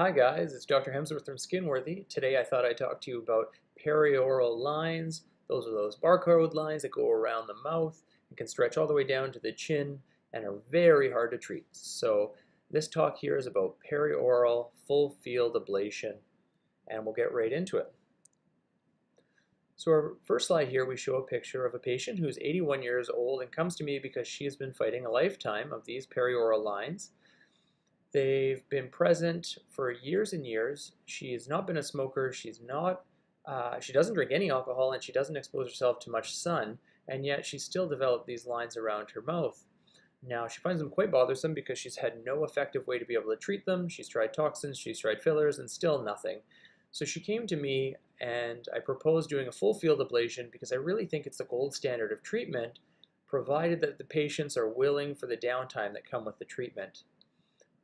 Hi guys, it's Dr. Hemsworth from Skinworthy. Today I thought I'd talk to you about perioral lines. Those are those barcode lines that go around the mouth and can stretch all the way down to the chin and are very hard to treat. So this talk here is about perioral full field ablation, and we'll get right into it. So our first slide here, we show a picture of a patient who's 81 years old and comes to me because she has been fighting a lifetime of these perioral lines. They've been present for years and years. She has not been a smoker. She doesn't drink any alcohol, and she doesn't expose herself to much sun, and yet she still developed these lines around her mouth. Now, she finds them quite bothersome because she's had no effective way to be able to treat them. She's tried toxins, she's tried fillers, and still nothing. So she came to me, and I proposed doing a full field ablation because I really think it's the gold standard of treatment, provided that the patients are willing for the downtime that come with the treatment.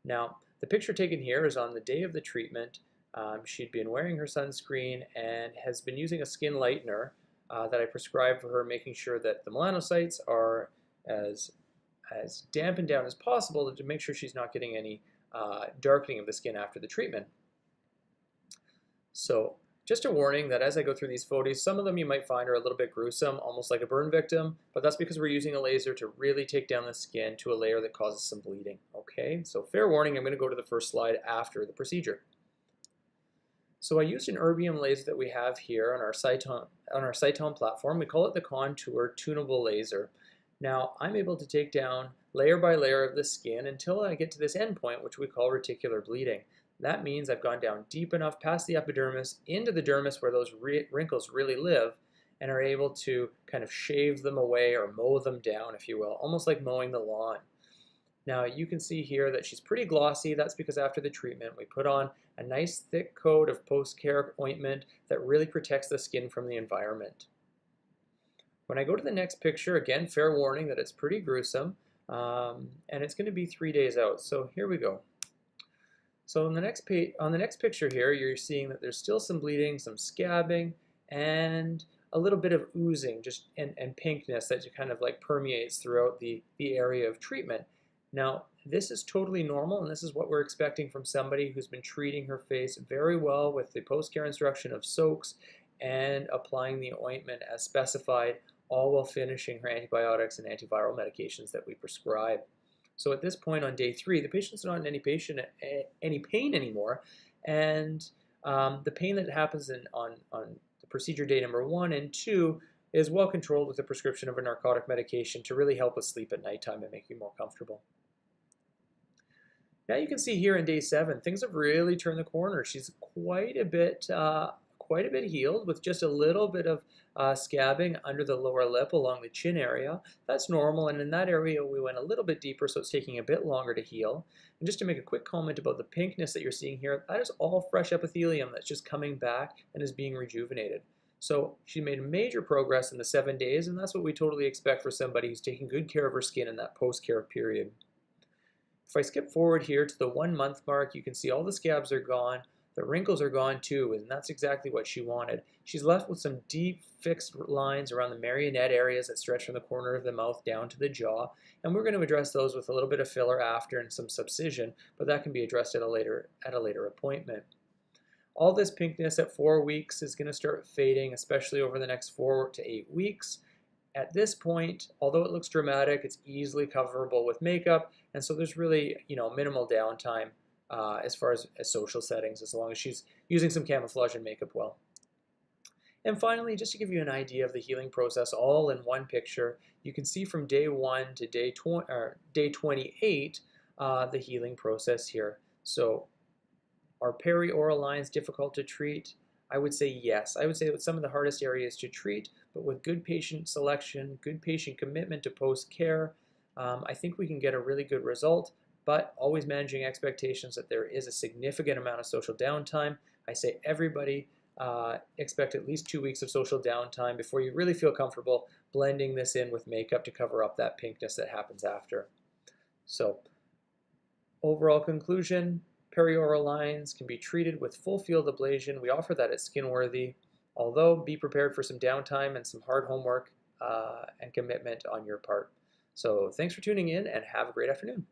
Now, the picture taken here is on the day of the treatment. She'd been wearing her sunscreen and has been using a skin lightener that I prescribed for her, making sure that the melanocytes are as dampened down as possible to make sure she's not getting any darkening of the skin after the treatment. So just a warning that as I go through these photos, some of them you might find are a little bit gruesome, almost like a burn victim, but that's because we're using a laser to really take down the skin to a layer that causes some bleeding. Okay, so fair warning, I'm going to go to the first slide after the procedure. So I used an erbium laser that we have here on our Cytone platform. We call it the Contour tunable laser. Now I'm able to take down layer by layer of the skin until I get to this end point, which we call reticular bleeding. That means I've gone down deep enough past the epidermis into the dermis where those wrinkles really live, and are able to kind of shave them away or mow them down, if you will, almost like mowing the lawn. Now you can see here that she's pretty glossy. That's because after the treatment we put on a nice thick coat of post-care ointment that really protects the skin from the environment. When I go to the next picture, again, fair warning that it's pretty gruesome, and it's going to be 3 days out. So here we go. So on the next picture here, you're seeing that there's still some bleeding, some scabbing, and a little bit of oozing and pinkness that kind of like permeates throughout the area of treatment. Now, this is totally normal, and this is what we're expecting from somebody who's been treating her face very well with the post-care instruction of soaks and applying the ointment as specified, all while finishing her antibiotics and antiviral medications that we prescribe. So at this point on day 3, the patient's not in any pain anymore, and the pain that happens on the procedure day number 1 and 2 is well controlled with the prescription of a narcotic medication to really help with sleep at nighttime and make you more comfortable. Now you can see here in day 7, things have really turned the corner. She's quite a bit healed, with just a little bit of scabbing under the lower lip along the chin area. That's normal, and in that area we went a little bit deeper, so it's taking a bit longer to heal. And just to make a quick comment about the pinkness that you're seeing here, that is all fresh epithelium that's just coming back and is being rejuvenated. So she made major progress in the 7 days, and that's what we totally expect for somebody who's taking good care of her skin in that post-care period. If I skip forward here to the 1 month mark, you can see all the scabs are gone. The wrinkles are gone too, and that's exactly what she wanted. She's left with some deep fixed lines around the marionette areas that stretch from the corner of the mouth down to the jaw, and we're going to address those with a little bit of filler after and some subcision, but that can be addressed at a later appointment. All this pinkness at 4 weeks is going to start fading, especially over the next 4 to 8 weeks. At this point, although it looks dramatic, it's easily coverable with makeup, and so there's really, minimal downtime as far as social settings, as long as she's using some camouflage and makeup well. And finally, just to give you an idea of the healing process all in one picture, you can see from day 1 to day 28 the healing process here. So are peri-oral lines difficult to treat? I would say yes. I would say that some of the hardest areas to treat, but with good patient selection, good patient commitment to post-care, I think we can get a really good result, but always managing expectations that there is a significant amount of social downtime. I say everybody expect at least 2 weeks of social downtime before you really feel comfortable blending this in with makeup to cover up that pinkness that happens after. So, overall conclusion, perioral lines can be treated with full field ablation. We offer that at Skinworthy, although be prepared for some downtime and some hard homework and commitment on your part. So thanks for tuning in, and have a great afternoon.